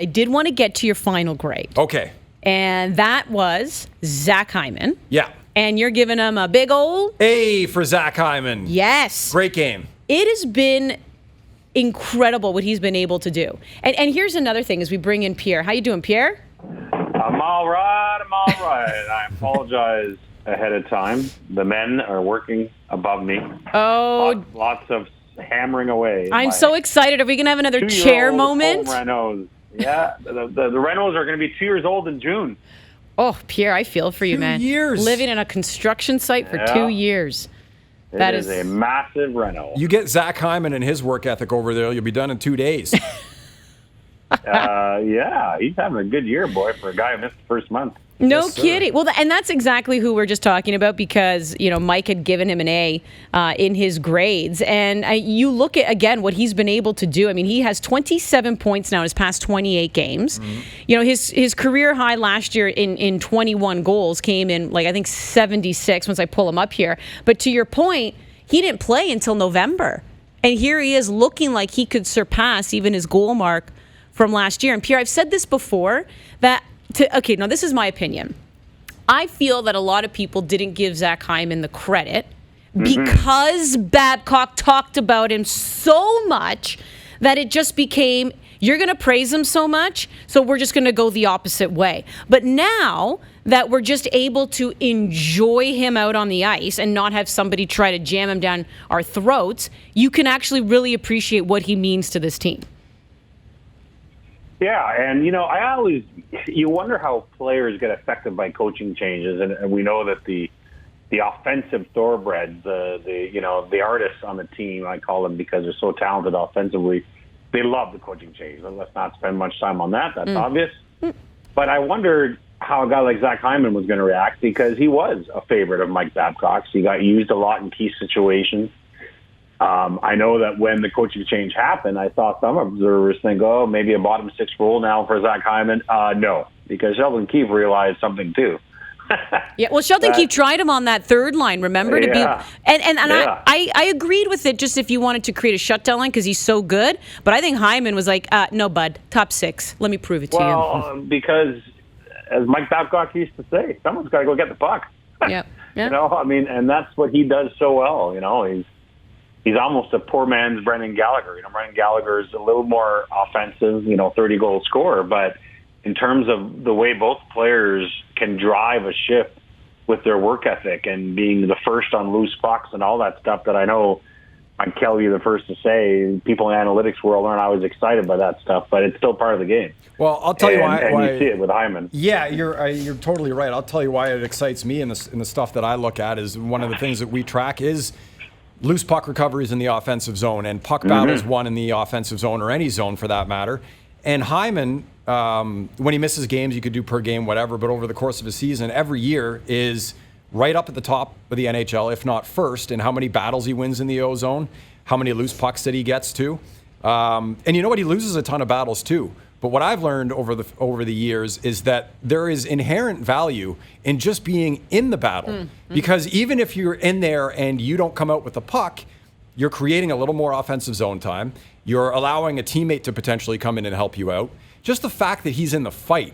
I did want to get to your final grade. Okay. And that was Zach Hyman. Yeah. And you're giving him a big old A for Zach Hyman. Yes. Great game. It has been incredible what he's been able to do. And here's another thing as we bring in Pierre. How you doing, Pierre? I'm all right. I apologize ahead of time. The men are working above me. Oh. Lots of hammering away. I'm so excited. Are we going to have another chair moment? Renos. Yeah, the Renos are going to be 2 years old in June. Oh, Pierre, I feel for you, 2 man. years. Living in a construction site for 2 years. That is a massive Reno. You get Zach Hyman and his work ethic over there, you'll be done in 2 days. Yeah, he's having a good year, boy, for a guy who missed the first month. No Yes, kidding. Well, and that's exactly who we're just talking about because, Mike had given him an A in his grades. And you look at, again, what he's been able to do. I mean, he has 27 points now in his past 28 games. Mm-hmm. His career high last year in 21 goals came in, I think 76 once I pull him up here. But to your point, he didn't play until November. And here he is looking like he could surpass even his goal mark from last year. And Pierre, I've said this before, that now this is my opinion. I feel that a lot of people didn't give Zach Hyman the credit because Babcock talked about him so much that it just became, you're going to praise him so much, so we're just going to go the opposite way. But now that we're just able to enjoy him out on the ice and not have somebody try to jam him down our throats, you can actually really appreciate what he means to this team. Yeah, and you wonder how players get affected by coaching changes, and we know that the offensive thoroughbreds, the artists on the team, I call them because they're so talented offensively, they love the coaching change. Let's not spend much time on that. That's obvious. But I wondered how a guy like Zach Hyman was going to react because he was a favorite of Mike Babcock's. He got used a lot in key situations. I know that when the coaching change happened, I saw some observers think, oh, maybe a bottom six role now for Zach Hyman. No, because Sheldon Keefe realized something too. Yeah, well, Sheldon Keefe tried him on that third line, remember? I agreed with it just if you wanted to create a shutdown line because he's so good. But I think Hyman was like, no, bud, top six. Let me prove it to you. Well, because as Mike Babcock used to say, someone's got to go get the puck. Yeah. And that's what he does so well. He's almost a poor man's Brendan Gallagher. Brendan Gallagher's a little more offensive, 30-goal scorer. But in terms of the way both players can drive a shift with their work ethic and being the first on loose pucks and all that stuff that I know I'd Kelly the first to say, people in the analytics world aren't always excited by that stuff, but it's still part of the game. Well, I'll tell you why. And you see it with Hyman. Yeah, you're totally right. I'll tell you why it excites me in the stuff that I look at is one of the things that we track is loose puck recoveries in the offensive zone and puck battles won in the offensive zone or any zone for that matter. And Hyman, when he misses games, you could do per game, whatever, but over the course of a season, every year is right up at the top of the NHL, if not first, in how many battles he wins in the O zone, how many loose pucks that he gets to. And you know what? He loses a ton of battles too. But what I've learned over the years is that there is inherent value in just being in the battle. Because even if you're in there and you don't come out with the puck, you're creating a little more offensive zone time. You're allowing a teammate to potentially come in and help you out. Just the fact that he's in the fight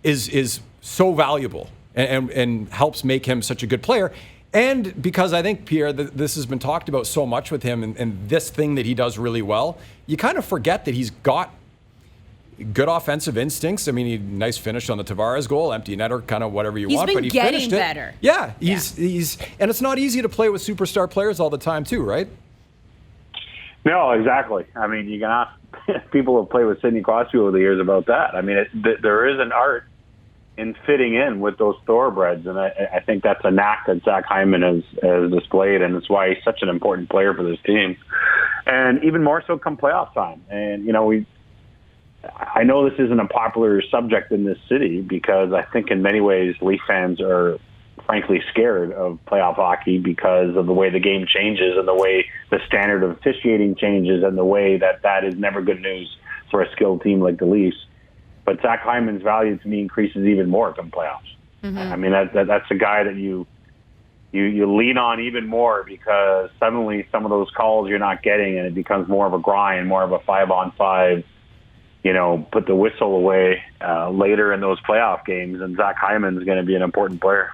is so valuable and helps make him such a good player. And because I think, Pierre, this has been talked about so much with him and this thing that he does really well, you kind of forget that he's got good offensive instincts. I mean, nice finish on the Tavares goal, empty netter, kind of whatever you want, but he finished it. He's been getting better. Yeah, he's and it's not easy to play with superstar players all the time too, right? No, exactly. I mean, you can ask people who play with Sidney Crosby over the years about that. I mean, there is an art in fitting in with those thoroughbreds, and I think that's a knack that Zach Hyman has displayed, and it's why he's such an important player for this team. And even more so come playoff time. And, I know this isn't a popular subject in this city because I think in many ways Leaf fans are frankly scared of playoff hockey because of the way the game changes and the way the standard of officiating changes and the way that is never good news for a skilled team like the Leafs. But Zach Hyman's value to me increases even more come playoffs. I mean, that's a guy that you lean on even more because suddenly some of those calls you're not getting and it becomes more of a grind, more of a 5-on-5 put the whistle away later in those playoff games. And Zach Hyman is going to be an important player.